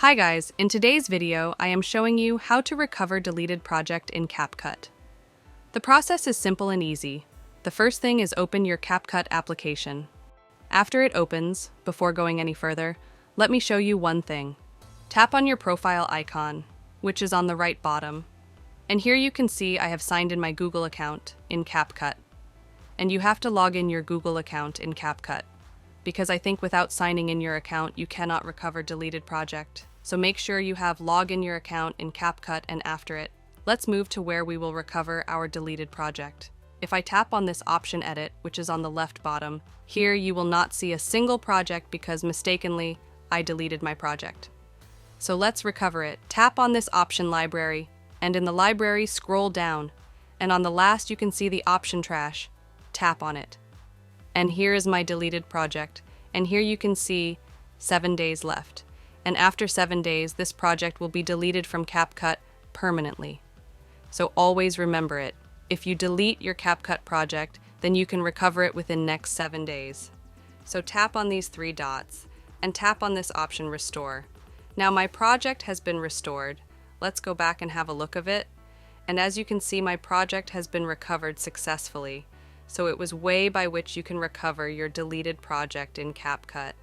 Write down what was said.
Hi guys, in today's video I am showing you how to recover deleted project in Capcut. The process is simple and easy. The first thing is open your Capcut application. After it opens, before going any further, let me show you one thing. Tap on your profile icon, which is on the right bottom. And here you can see I have signed in my Google account in Capcut. And you have to log in your Google account in Capcut, because I think without signing in your account you cannot recover deleted project. So make sure you have log in your account in Capcut, and after it, let's move to where we will recover our deleted project. If I tap on this option edit, which is on the left bottom, here you will not see a single project because mistakenly I deleted my project. So let's recover it. Tap on this option library, and in the library scroll down, and on the last you can see the option trash. Tap on it. And here is my deleted project, and here you can see 7 days left. And after 7 days, this project will be deleted from Capcut permanently. So always remember it. If you delete your Capcut project, then you can recover it within next 7 days. So tap on these 3 dots and tap on this option Restore. Now my project has been restored. Let's go back and have a look of it. And as you can see, my project has been recovered successfully. So it was way by which you can recover your deleted project in Capcut.